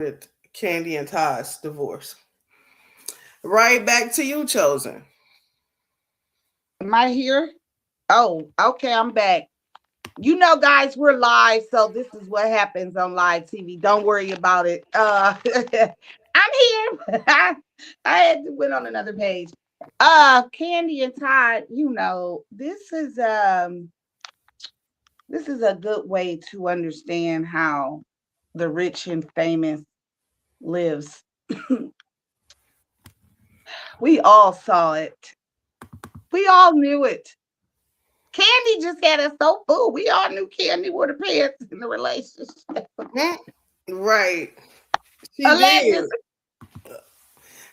with Kandi and Todd's divorce. Right back to you, Chosen. Am I here? Oh, okay, I'm back. You know, guys, we're live, so this is what happens on live TV. Don't worry about it. I'm here. I had to went on another page. Kandi and Todd, this is a good way to understand how the rich and famous lives. We all saw it. We all knew it. Kandi just had us so fooled. We all knew Kandi were the pants in the relationship. Right. She did. Allegedly.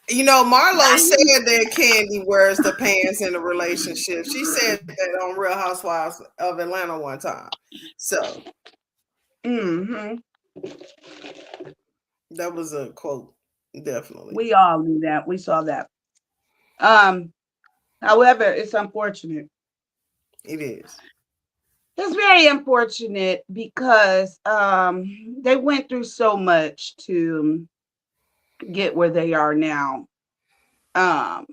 Marlo Now you said that Kandi wears the pants in the relationship. She said that on Real Housewives of Atlanta one time. So hmm that was a quote, definitely. we all knew that. We saw that. Um, However, it's unfortunate. It is. It's very unfortunate because they went through so much to get where they are now. Um,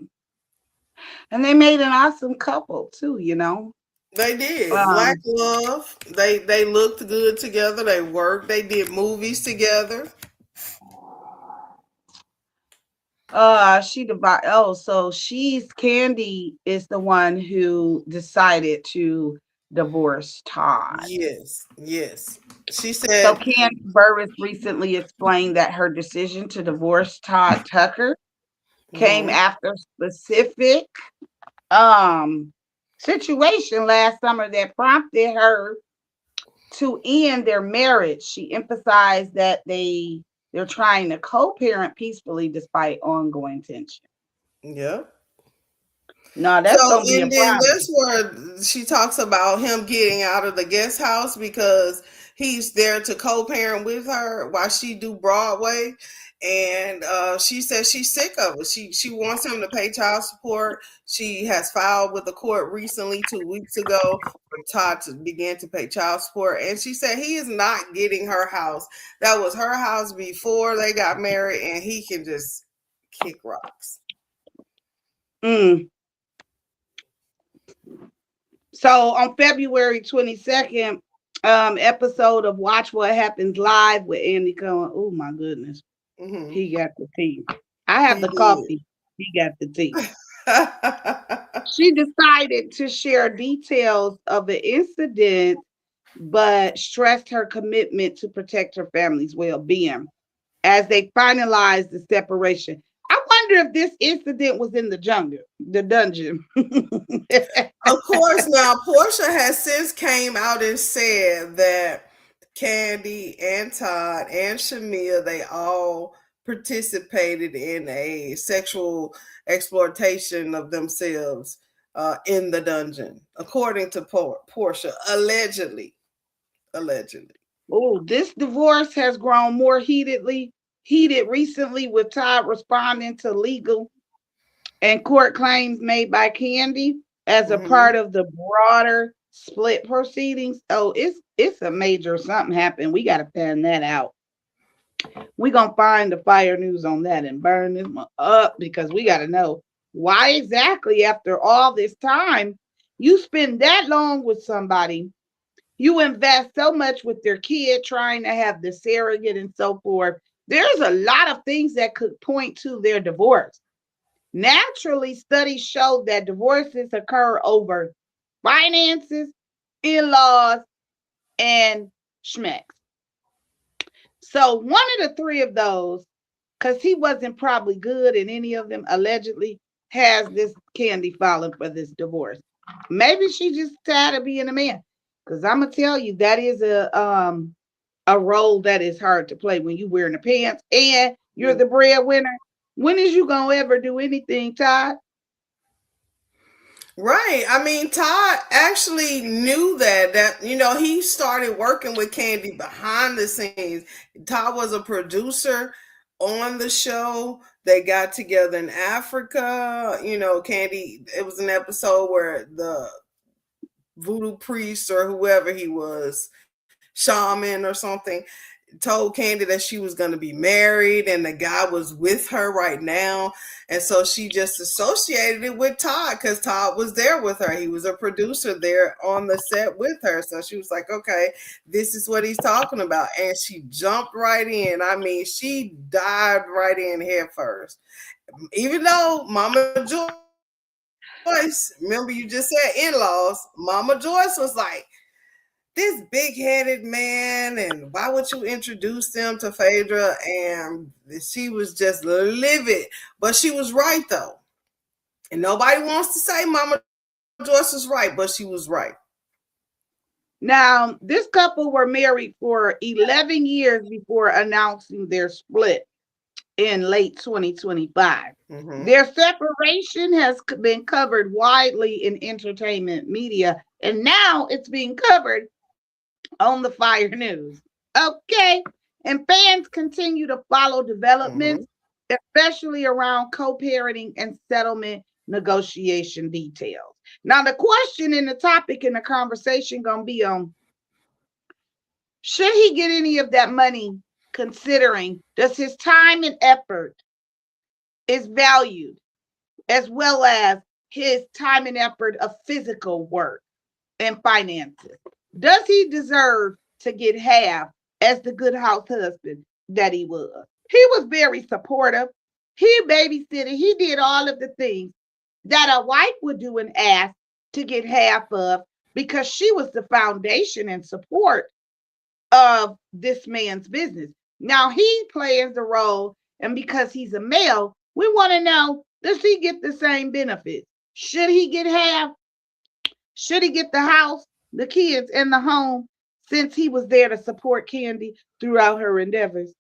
and they made an awesome couple too. They did. Black Um, love. They looked good together. They worked. They did movies together. so she's Kandi is the one who decided to divorce Todd. Yes. Yes. She So said, Candy Burris recently explained that her decision to divorce Todd Tucker came mhm, after specific um situation last summer that prompted her to end their marriage. She emphasized that they're trying to co-parent peacefully despite ongoing tension. yep. No, So, that's gonna be a and then problem. that's where she talks about him getting out of the guest house because he's there to co-parent with her while she do Broadway. And she says she's sick of it. She wants him to pay child support. She has filed with the court recently, 2 weeks ago, for Todd to begin to pay child support. And she said he is not getting her house. That was her house before they got married, and he can just kick rocks. Mm. So on February 22nd, episode of Watch What Happens Live with Andy Cohen. Oh my goodness. Hmm. He got the tea. I have He the did. coffee. He got the tea. She decided to share details of the incident, but stressed her commitment to protect her family's well-being as they finalized the separation. I wonder if this incident was in the dungeon. Of course, now Portia has since came out and said that Kandi and Todd and Shamia, they all participated in a sexual exploitation of themselves in the dungeon, according to Portia, allegedly. Allegedly. Oh, this divorce has grown more heated recently with Todd responding to legal and court claims made by Kandi as a Hmm. part of the broader split proceedings. Oh, it's a major something happened. We got to pan that out. We gonna find the fire news on that and burn this one up because we got to know why exactly after all this time you spend that long with somebody. You invest so much with their kid trying to have the surrogate and so forth. There's a lot of things that could point to their divorce. Naturally, studies show that divorces occur over finances, in laws, and schmecks. So, one of the three of those, because he wasn't probably good in any of them, allegedly, has this Kandi filing for this divorce. Maybe she just tired of being a man. Because I'm gonna tell you, that is a role that is hard to play when you wearing the pants and you're the breadwinner. When is you gonna ever do anything, Todd? Right. I mean, Todd actually knew that he started working with Kandi behind the scenes. Todd was a producer on the show. They got together in Africa. Kandi, it was an episode where the voodoo priest or whoever he was, shaman or something, told Kandi that she was going to be married and the guy was with her right now. And so she just associated it with Todd because Todd was there with her. He was a producer there on the set with her. So she was like, okay, this is what he's talking about. And she jumped right in. I mean, she dived right in head first. Even though Mama Joyce, remember you just said in-laws, Mama Joyce was like, this big-headed man, and why would you introduce them to Phaedra? And she was just livid. But she was right, though. And nobody wants to say Mama Joyce was right, but she was right. Now, this couple were married for 11 years before announcing their split in late 2025. Mm-hmm. Their separation has been covered widely in entertainment media, and now it's being covered on the Fire News. Okay. And fans continue to follow developments, especially around co-parenting and settlement negotiation details. Now, the question and the topic in the conversation going to be on, should he get any of that money, considering does his time and effort is valued, as well as his time and effort of physical work and finances? Does he deserve to get half as the good house husband that he was? He was very supportive. He babysitted. He did all of the things that a wife would do and ask to get half of, because she was the foundation and support of this man's business. Now he plays the role, and because he's a male, we want to know, does he get the same benefits? Should he get half? Should he get the house, the kids, and the home, since he was there to support Kandi throughout her endeavors?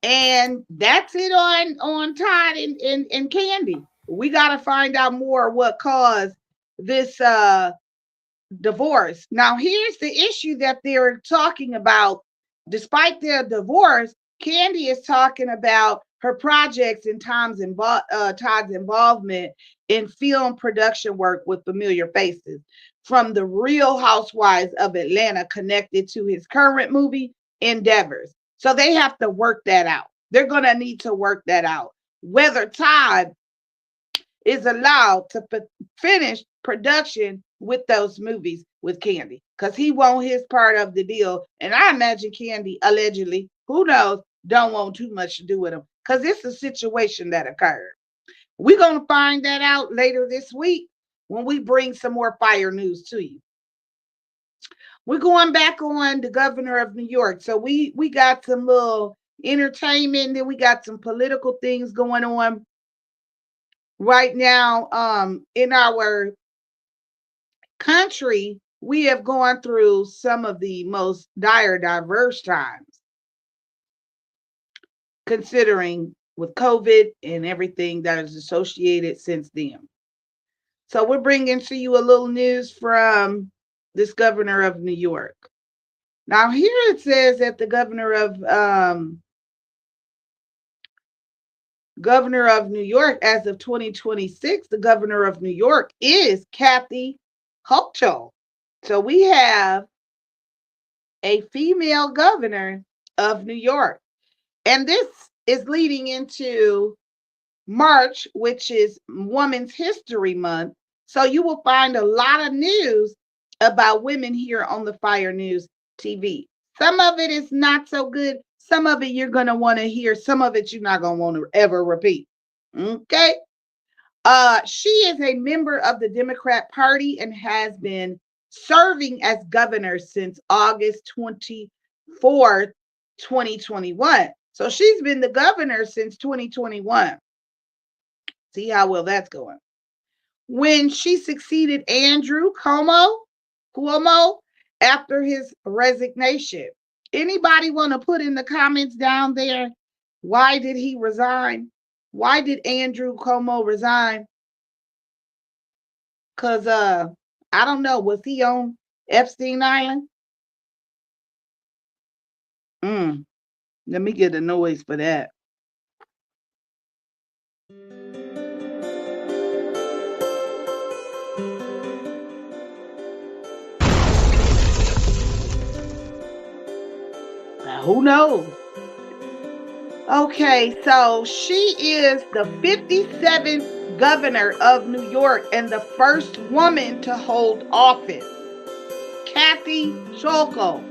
And that's it on Todd and Kandi. We got to find out more what caused this divorce. Now, here's the issue that they're talking about. Despite their divorce, Kandi is talking about her projects and Todd's involvement in film production work with familiar faces from the Real Housewives of Atlanta connected to his current movie endeavors. So they have to work that out. They're going to need to work that out. Whether Todd is allowed to finish production with those movies with Kandi, because he wants his part of the deal. And I imagine Kandi, allegedly, who knows, don't want too much to do with him, because it's a situation that occurred. We're going to find that out later this week when we bring some more Fire News to you. We're going back on the governor of New York. So we got some little entertainment, then we got some political things going on right now. In our country, we have gone through some of the most dire, diverse times, considering with COVID and everything that is associated since then. So we're bringing to you a little news from this governor of New York. Now here it says that the governor of New York, as of 2026, the governor of New York is Kathy Hochul. So we have a female governor of New York. And this is leading into March, which is Women's History Month. So you will find a lot of news about women here on the Fire News TV. Some of it is not so good. Some of it you're going to want to hear. Some of it you're not going to want to ever repeat. Okay. She is a member of the Democrat Party and has been serving as governor since August 24th, 2021. So she's been the governor since 2021. See how well that's going. When she succeeded Andrew Cuomo after his resignation. Anybody want to put in the comments down there, why did he resign? Why did Andrew Cuomo resign? Because I don't know, was he on Epstein Island? Let me get a noise for that. Who knows? Okay, so she is the 57th governor of New York and the first woman to hold office. Kathy Hochul.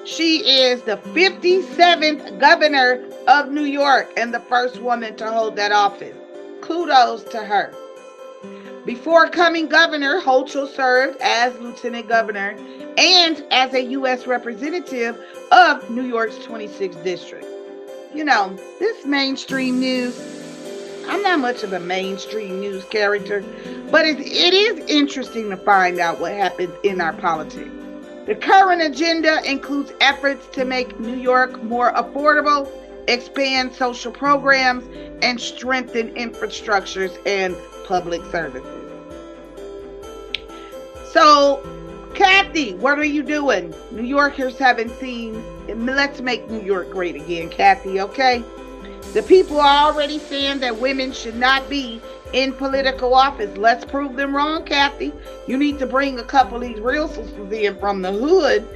She is the 57th governor of New York and the first woman to hold that office. Kudos to her. Before coming governor, Hochul served as lieutenant governor and as a U.S. representative of New York's 26th district. You know, this mainstream news, I'm not much of a mainstream news character, but it is interesting to find out what happens in our politics. The current agenda includes efforts to make New York more affordable, expand social programs, and strengthen infrastructures and public services. So, Kathy, what are you doing? New Yorkers haven't seen, let's make New York great again, Kathy, okay? The people are already saying that women should not be in political office. Let's prove them wrong, Kathy. You need to bring a couple of these real sisters in from the hood.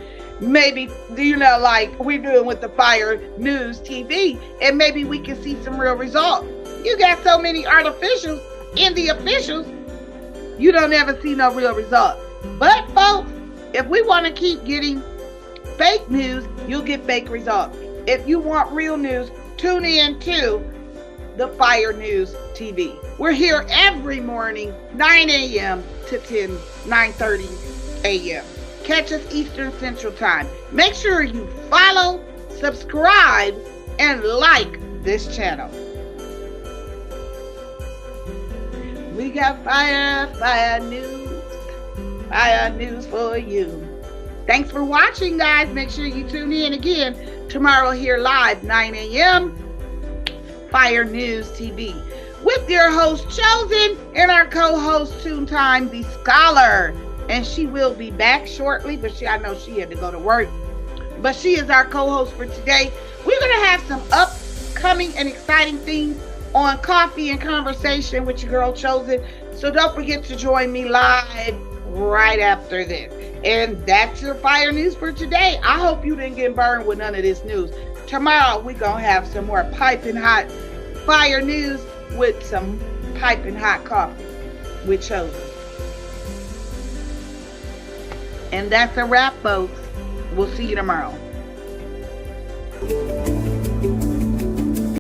Maybe, you know, like we're doing with the Fire News TV, and maybe we can see some real results. You got so many artificials in the officials, you don't ever see no real results. But folks, if we want to keep getting fake news, you'll get fake results. If you want real news, tune in to the Fire News TV. We're here every morning, 9 a.m. to 9:30 a.m. Catch us Eastern Central Time. Make sure you follow, subscribe, and like this channel. We got fire news for you. Thanks for watching, guys. Make sure you tune in again tomorrow here live, 9 a.m. Fire News TV with your host Chosen and our co-host Toontime the Scholar. And she will be back shortly, but I know she had to go to work. But she is our co-host for today. We're going to have some upcoming and exciting things on Coffee and Conversation with your girl Chosen. So don't forget to join me live right after this. And that's your fire news for today. I hope you didn't get burned with none of this news. Tomorrow we're going to have some more piping hot fire news with some piping hot coffee with Chosen. And that's a wrap, folks. We'll see you tomorrow.